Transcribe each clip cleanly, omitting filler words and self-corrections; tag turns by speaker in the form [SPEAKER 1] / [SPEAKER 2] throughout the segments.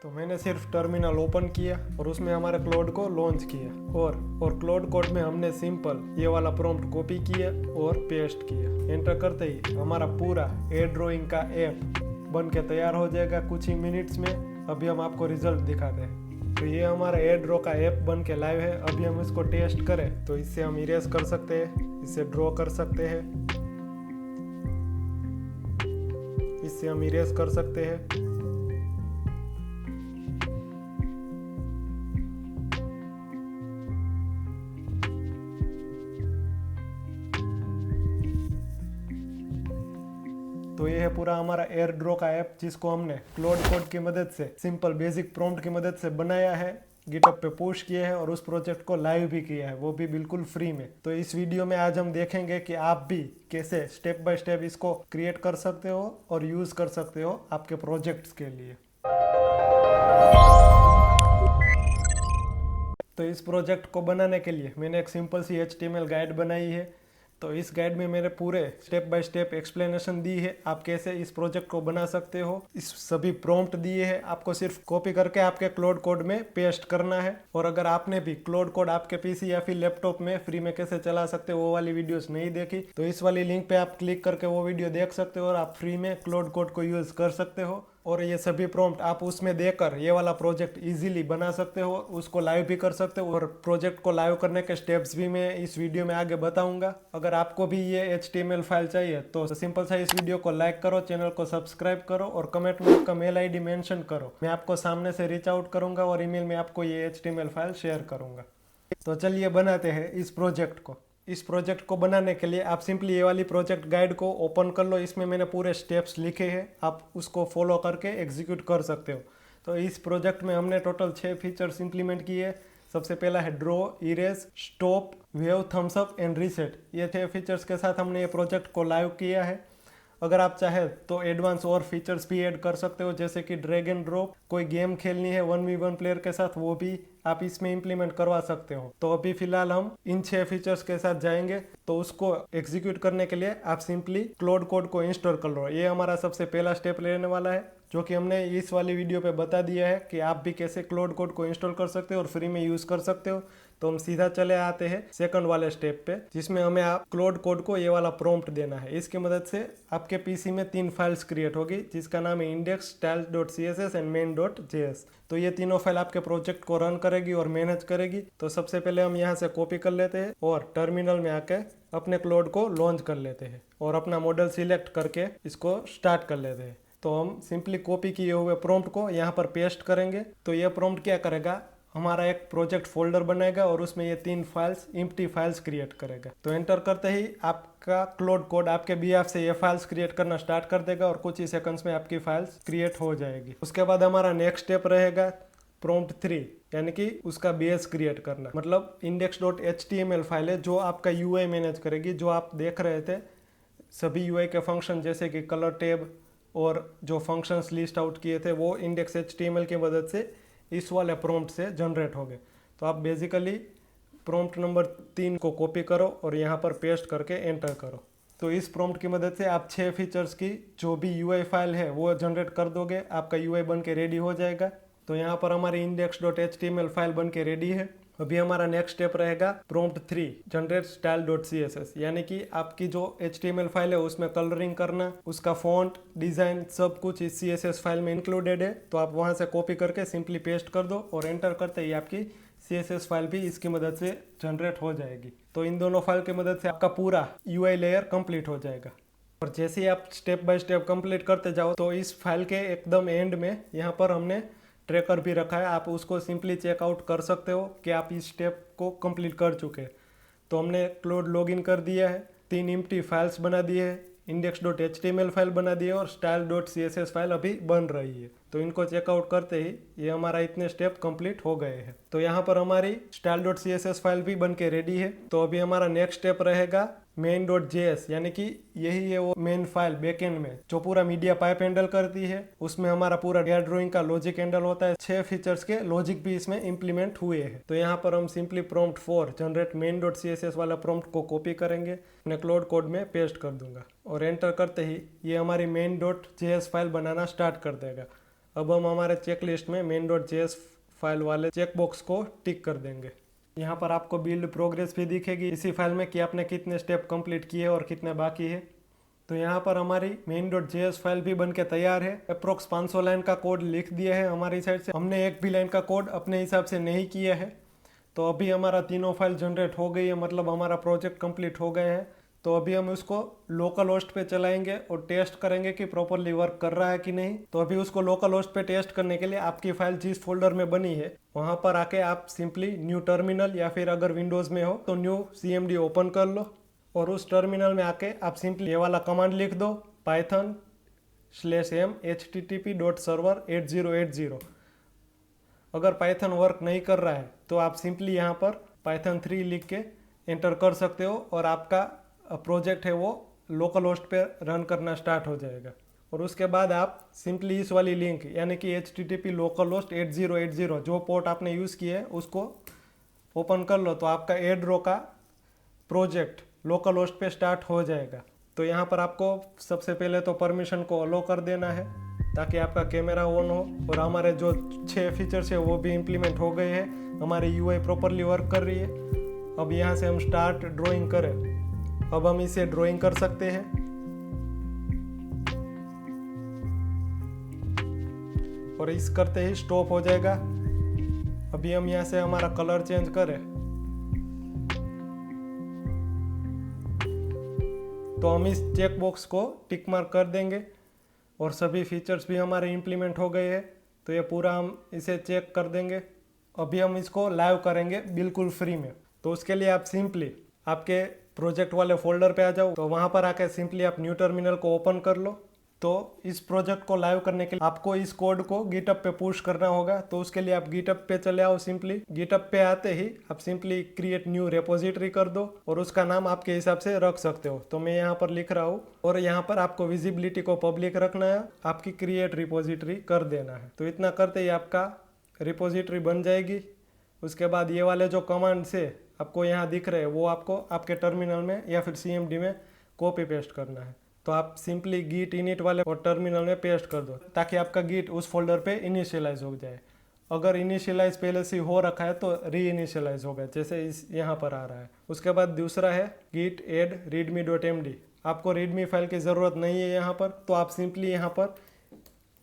[SPEAKER 1] तो मैंने सिर्फ टर्मिनल ओपन किया और उसमें हमारे क्लाउड को लॉन्च किया और क्लाउड कोड में हमने सिंपल ये वाला प्रॉम्प्ट कॉपी किया और पेस्ट किया। एंटर करते ही हमारा पूरा एयर ड्राइंग का ऐप बन के तैयार हो जाएगा कुछ ही मिनट्स में। अभी हम आपको रिजल्ट दिखाते हैं। तो ये हमारा एयर ड्रॉ का ऐप बन के लाइव है। अभी हम इसको टेस्ट करें तो इससे हम इरेज कर सकते हैं, इससे ड्रॉ कर सकते हैं, इससे हम इरेज कर सकते हैं। तो ये है पूरा हमारा एयर ड्रॉ का ऐप जिसको हमने क्लाउड कोड की मदद से सिंपल बेसिक प्रॉम्प्ट की मदद से बनाया है, गिटहब पे पुश किया है और उस प्रोजेक्ट को लाइव भी किया है, वो भी बिल्कुल फ्री में। तो इस वीडियो में आज हम देखेंगे कि आप भी कैसे स्टेप बाय स्टेप इसको क्रिएट कर सकते हो और यूज कर सकते हो आपके प्रोजेक्ट्स के लिए। तो इस प्रोजेक्ट को बनाने के लिए मैंने एक सिंपल सी HTML गाइड बनाई है। तो इस गाइड में मैंने पूरे स्टेप बाय स्टेप एक्सप्लेनेशन दी है आप कैसे इस प्रोजेक्ट को बना सकते हो। इस सभी प्रॉम्प्ट दिए हैं, आपको सिर्फ कॉपी करके आपके क्लाउड कोड में पेस्ट करना है। और अगर आपने भी क्लाउड कोड आपके पीसी या फिर लैपटॉप में फ्री में कैसे चला सकते हो वो वाली वीडियोस नहीं देखी तो इस वाली लिंक पे आप क्लिक करके वो वीडियो देख सकते हो और आप फ्री में क्लाउड कोड को यूज कर सकते हो। और ये सभी प्रॉम्प्ट आप उसमें देकर ये वाला प्रोजेक्ट इजीली बना सकते हो, उसको लाइव भी कर सकते हो। और प्रोजेक्ट को लाइव करने के स्टेप्स भी मैं इस वीडियो में आगे बताऊंगा। अगर आपको भी ये HTML फाइल चाहिए तो सिंपल सा इस वीडियो को लाइक करो, चैनल को सब्सक्राइब करो और कमेंट में आपका मेल ID मेंशन करो। मैं आपको सामने से रीच आउट करूंगा और ईमेल में आपको ये HTML फाइल शेयर करूंगा। तो चलिए बनाते हैं इस प्रोजेक्ट को। इस प्रोजेक्ट को बनाने के लिए आप सिंपली ये वाली प्रोजेक्ट गाइड को ओपन कर लो। इसमें मैंने पूरे स्टेप्स लिखे हैं, आप उसको फॉलो करके एग्जीक्यूट कर सकते हो। तो इस प्रोजेक्ट में हमने टोटल 6 फीचर्स इंप्लीमेंट किए। सबसे पहला है draw, erase, stop, wave, thumbs up and reset. ये 6 फीचर्स के साथ हमने ये प्रोजेक्ट को लाइव किया है। अगर आप चाहे तो एडवांस और फीचर्स भी ऐड कर सकते हो, जैसे कि ड्रैग एंड ड्रॉप। कोई गेम खेलनी है 1v1 प्लेयर के साथ वो भी आप इसमें इंप्लीमेंट करवा सकते हो। तो अभी फिलहाल हम इन 6 फीचर्स के साथ जाएंगे। तो उसको एग्जीक्यूट करने के लिए आप सिंपली क्लाउड कोड को इंस्टॉल कर लो। ये हमारा सबसे पहला स्टेप लेने वाला है जो कि हमने इस वाली वीडियो पे बता दिया है कि आप भी कैसे क्लाउड कोड को इंस्टॉल कर सकते हो और फ्री में यूज कर सकते हो। तो हम सीधा चले आते हैं सेकंड वाले स्टेप पे, जिसमें हमें आप क्लाउड कोड को ये वाला प्रॉम्प्ट देना है। इसकी मदद से आपके पीसी में 3 फाइल्स क्रिएट होगी जिसका नाम है index, style.css एंड main.js। तो ये तीनों फाइल आपके प्रोजेक्ट को रन करेगी और मैनेज करेगी। तो सबसे पहले हम यहाँ से कॉपी कर लेते हैं और टर्मिनल में आके अपने क्लाउड को लॉन्च कर लेते हैं और अपना मॉडल सिलेक्ट करके इसको स्टार्ट कर लेते हैं। तो हम सिंपली कॉपी किए हुए प्रॉम्प्ट को यहाँ पर पेस्ट करेंगे। तो ये प्रॉम्प्ट क्या करेगा, हमारा एक प्रोजेक्ट फोल्डर बनाएगा और उसमें ये 3 फाइल्स एम्प्टी फाइल्स क्रिएट करेगा। तो एंटर करते ही आपका क्लाउड कोड आपके बिहाफ से ये फाइल्स क्रिएट करना स्टार्ट कर देगा और कुछ ही सेकंड्स में आपकी फाइल्स क्रिएट हो जाएगी। उसके बाद हमारा नेक्स्ट स्टेप रहेगा प्रॉम्प्ट 3, यानी कि उसका बेस क्रिएट करना। मतलब index.html फाइल है जो आपका UI मैनेज करेगी। जो आप देख रहे थे सभी UI के फंक्शन जैसे कि कलर टैब और जो फंक्शंस लिस्ट आउट किए थे वो index.html की मदद से इस वाले प्रॉम्प्ट से जनरेट हो गए। तो आप बेसिकली प्रॉम्प्ट नंबर 3 को कॉपी करो और यहाँ पर पेस्ट करके एंटर करो। तो इस प्रॉम्प्ट की मदद से आप 6 फीचर्स की जो भी UI फाइल है वो जनरेट कर दोगे, आपका UI बन के रेडी हो जाएगा। तो यहाँ पर हमारी index.html फाइल बन के रेडी है। अभी हमारा नेक्स्ट स्टेप रहेगा प्रॉम्प्ट 3, जनरेट style.css, यानी कि आपकी जो HTML फाइल है उसमें कलरिंग करना, उसका फॉन्ट, डिज़ाइन सब कुछ इस CSS फाइल में इंक्लूडेड है। तो आप वहाँ से कॉपी करके सिंपली पेस्ट कर दो और एंटर करते ही आपकी CSS फाइल भी इसकी मदद से जनरेट हो जाएगी। तो इन दोनों फाइल की मदद से आपका पूरा UI लेयर कंप्लीट हो जाएगा। और जैसे ही आप स्टेप बाय स्टेप कंप्लीट करते जाओ तो इस फाइल के एकदम एंड में यहाँ पर हमने ट्रैकर भी रखा है, आप उसको सिंपली चेकआउट कर सकते हो कि आप इस स्टेप को कंप्लीट कर चुके हैं। तो हमने क्लाउड लॉगिन कर दिया है, 3 एम्प्टी फाइल्स बना दिए हैं, index.html फाइल बना दी है और style.css फाइल अभी बन रही है। तो इनको चेकआउट करते ही ये हमारा इतने स्टेप कंप्लीट हो गए हैं। तो यहाँ पर हमारी style.css फाइल भी बन के रेडी है। तो अभी हमारा नेक्स्ट स्टेप रहेगा main.js, यानी कि यही है वो मेन फाइल बैकएंड में जो पूरा मीडिया पाइप हैंडल करती है। उसमें हमारा पूरा एयर ड्राइंग का लॉजिक हैंडल होता है। 6 फीचर्स के लॉजिक भी इसमें इंप्लीमेंट हुए हैं। तो यहाँ पर हम सिंपली प्रॉम्प्ट 4 जनरेट main.css वाला प्रॉम्प्ट को कॉपी करेंगे, अपने क्लाउड कोड में पेस्ट कर दूंगा और एंटर करते ही ये हमारी main.js फाइल बनाना स्टार्ट कर देगा। अब हम हमारे चेक लिस्ट में main.js फाइल वाले चेक बॉक्स को टिक कर देंगे। यहाँ पर आपको बिल्ड प्रोग्रेस भी दिखेगी इसी फाइल में कि आपने कितने स्टेप कंप्लीट किए और कितने बाकी है। तो यहाँ पर हमारी main.js फाइल भी बन के तैयार है। अप्रोक्स 500 लाइन का कोड लिख दिया है हमारी साइड से। हमने एक भी लाइन का कोड अपने हिसाब से नहीं किया है। तो अभी हमारा तीनों फाइल जनरेट हो गई है, मतलब हमारा प्रोजेक्ट कंप्लीट हो गए हैं। तो अभी हम उसको लोकल होस्ट पे चलाएंगे और टेस्ट करेंगे कि प्रॉपरली वर्क कर रहा है कि नहीं। तो अभी उसको लोकल होस्ट पे टेस्ट करने के लिए आपकी फाइल जिस फोल्डर में बनी है वहाँ पर आके आप सिंपली न्यू टर्मिनल या फिर अगर विंडोज़ में हो तो न्यू CMD ओपन कर लो और उस टर्मिनल में आके आप सिंपली ये वाला कमांड लिख दो python/m http.server8080। अगर पाइथन वर्क नहीं कर रहा है तो आप सिंपली यहाँ पर पाइथन 3 लिख के एंटर कर सकते हो और आपका प्रोजेक्ट है वो लोकल होस्ट पे रन करना स्टार्ट हो जाएगा। और उसके बाद आप सिंपली इस वाली लिंक यानी कि http localhost 8080 जो पोर्ट आपने यूज़ किया है उसको ओपन कर लो तो आपका एड्रो का प्रोजेक्ट लोकल होस्ट पे स्टार्ट हो जाएगा। तो यहाँ पर आपको सबसे पहले तो परमिशन को अलो कर देना है ताकि आपका कैमरा ऑन हो। और हमारे जो 6 फीचर्स है वो भी इम्प्लीमेंट हो गए हैं, हमारी UI प्रॉपरली वर्क कर रही है। अब यहाँ से हम स्टार्ट ड्राइंग करें, अब हम इसे ड्राइंग कर सकते हैं। और इस करते ही स्टॉप हो जाएगा। अभी हम यहाँ से हमारा कलर चेंज करें तो हम इस चेक बॉक्स को टिक मार्क कर देंगे और सभी फीचर्स भी हमारे इम्प्लीमेंट हो गए हैं। तो ये पूरा हम इसे चेक कर देंगे। अभी हम इसको लाइव करेंगे बिल्कुल फ्री में। तो उसके लिए आप सिंपली आपके प्रोजेक्ट वाले फोल्डर पे आ जाओ, तो वहाँ पर आके सिंपली आप न्यू टर्मिनल को ओपन कर लो। तो इस प्रोजेक्ट को लाइव करने के लिए आपको इस कोड को गिटअप पे पुश करना होगा। तो उसके लिए आप गिटअप पे चले आओ। सिंपली गिटअप पे आते ही आप सिंपली क्रिएट न्यू रेपोजिटरी कर दो और उसका नाम आपके हिसाब से रख सकते हो। तो मैं यहाँ पर लिख रहा हूँ और यहाँ पर आपको विजिबिलिटी को पब्लिक रखना है, आपकी क्रिएट रिपोजिटरी कर देना है। तो इतना करते ही आपका रिपोजिटरी बन जाएगी। उसके बाद ये वाले जो कमांड से आपको यहाँ दिख रहे हैं वो आपको आपके टर्मिनल में या फिर CMD में कॉपी पेस्ट करना है। तो आप सिंपली git init वाले और टर्मिनल में पेस्ट कर दो ताकि आपका git उस फोल्डर पे इनिशियलाइज हो जाए। अगर इनिशियलाइज पहले से हो रखा है तो री इनिशियलाइज होगा जैसे इस यहाँ पर आ रहा है। उसके बाद दूसरा है git add readme.md। आपको readme फाइल की ज़रूरत नहीं है यहाँ पर, तो आप सिंपली यहाँ पर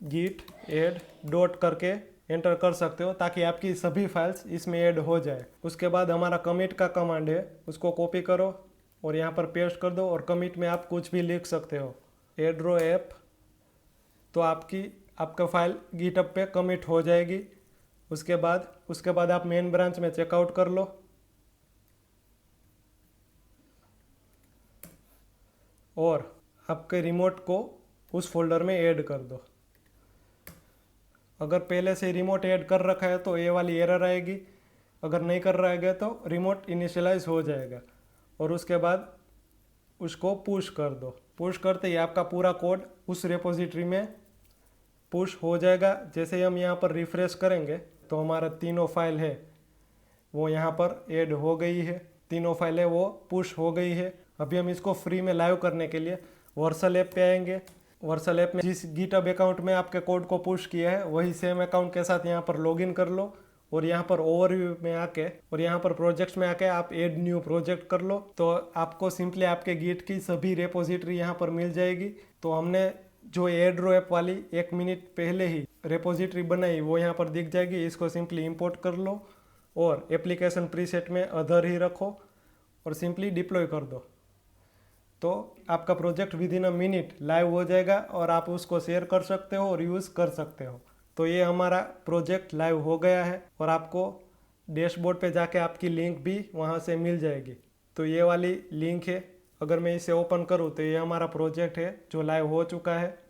[SPEAKER 1] git add डॉट करके एंटर कर सकते हो ताकि आपकी सभी फाइल्स इसमें ऐड हो जाए। उसके बाद हमारा कमिट का कमांड है, उसको कॉपी करो और यहाँ पर पेस्ट कर दो और कमिट में आप कुछ भी लिख सकते हो एड्रो ऐप। तो आपका फाइल गिटअप पे कमिट हो जाएगी। उसके बाद आप मेन ब्रांच में चेकआउट कर लो और आपके रिमोट को उस फोल्डर में ऐड कर दो। अगर पहले से रिमोट ऐड कर रखा है तो ये वाली एरर आएगी, अगर नहीं कर रहेगा तो रिमोट इनिशियलाइज हो जाएगा। और उसके बाद उसको पुश कर दो। पुश करते ही आपका पूरा कोड उस रेपोजिटरी में पुश हो जाएगा। जैसे ही हम यहाँ पर रिफ्रेश करेंगे तो हमारा तीनों फाइल है वो यहाँ पर ऐड हो गई है, तीनों फाइलें वो पुश हो गई है। अभी हम इसको फ्री में लाइव करने के लिए वर्सल ऐप पे आएंगे। वर्सल ऐप में जिस गिटहब अकाउंट में आपके कोड को पुश किया है वही सेम अकाउंट के साथ यहाँ पर लॉगिन कर लो और यहाँ पर ओवरव्यू में आके और यहाँ पर प्रोजेक्ट्स में आके आप ऐड न्यू प्रोजेक्ट कर लो। तो आपको सिंपली आपके गिट की सभी रेपोजिटरी यहाँ पर मिल जाएगी। तो हमने जो एड्रो ऐप वाली 1 मिनट पहले ही रेपोजिटरी बनाई वो यहाँ पर दिख जाएगी। इसको सिंपली इंपोर्ट कर लो और एप्लीकेशन प्रीसेट में अदर ही रखो और सिंपली डिप्लॉय कर दो। तो आपका project with in a minute live हो जाएगा और आप उसको शेयर कर सकते हो और यूज़ कर सकते हो। तो ये हमारा प्रोजेक्ट लाइव हो गया है और आपको डैशबोर्ड पे जाके आपकी लिंक भी वहाँ से मिल जाएगी। तो ये वाली लिंक है, अगर मैं इसे ओपन करूँ तो ये हमारा प्रोजेक्ट है जो लाइव हो चुका है।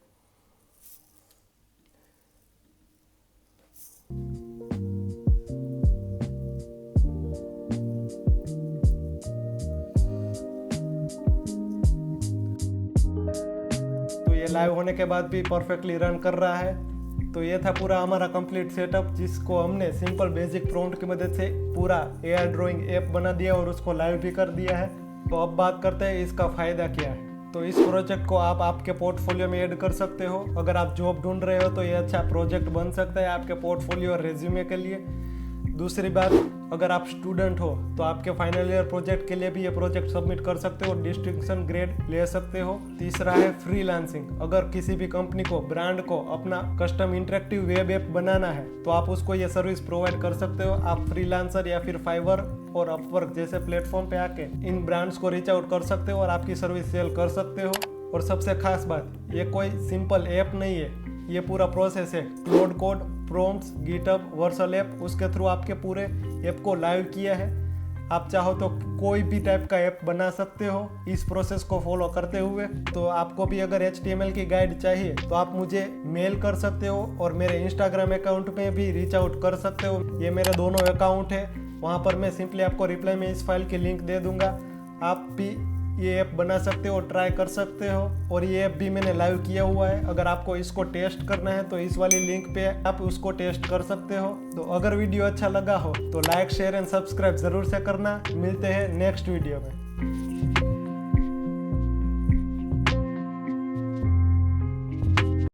[SPEAKER 1] तो ये लाइव होने के बाद भी परफेक्टली रन कर रहा है। तो ये था पूरा हमारा कंप्लीट सेटअप जिसको हमने सिंपल बेसिक प्रॉम्प्ट की मदद से पूरा AI ड्राइंग ऐप बना दिया और उसको लाइव भी कर दिया है। तो अब बात करते हैं इसका फ़ायदा क्या है। तो इस प्रोजेक्ट को आप आपके पोर्टफोलियो में ऐड कर सकते हो। अगर आप जॉब ढूंढ रहे हो तो ये अच्छा प्रोजेक्ट बन सकता है आपके पोर्टफोलियो और रेज्यूमे के लिए। दूसरी बात, अगर आप स्टूडेंट हो तो आपके फाइनल ईयर प्रोजेक्ट के लिए भी ये प्रोजेक्ट सबमिट कर सकते हो, डिस्टिंक्शन ग्रेड ले सकते हो। तीसरा है फ्रीलांसिंग। अगर किसी भी कंपनी को, ब्रांड को अपना कस्टम इंटरेक्टिव वेब ऐप बनाना है तो आप उसको ये सर्विस प्रोवाइड कर सकते हो। आप फ्रीलांसर या फिर फाइवर और अपवर्क जैसे प्लेटफॉर्म पे आके इन ब्रांड्स को रीच आउट कर सकते हो और आपकी सर्विस सेल कर सकते हो। और सबसे खास बात, ये कोई सिंपल ऐप नहीं है, ये पूरा प्रोसेस है। Cloud code, prompts, GitHub, virtual app, उसके थ्रू आपके पूरे ऐप को लाइव किया है। आप चाहो तो कोई भी टाइप का ऐप बना सकते हो इस प्रोसेस को फॉलो करते हुए। तो आपको भी अगर HTML की गाइड चाहिए तो आप मुझे मेल कर सकते हो और मेरे इंस्टाग्राम अकाउंट में भी रीच आउट कर सकते हो। ये मेरे दोनों अकाउंट है, वहाँ पर मैं सिंपली आपको रिप्लाई में इस फाइल की लिंक दे दूंगा। आप भी ये ऐप बना सकते हो, ट्राई कर सकते हो। और ये ऐप भी मैंने लाइव किया हुआ है। अगर आपको इसको टेस्ट करना है तो इस वाली लिंक पे आप उसको टेस्ट कर सकते हो। तो अगर वीडियो अच्छा लगा हो तो लाइक, शेयर एंड सब्सक्राइब जरूर से करना। मिलते हैं नेक्स्ट वीडियो में।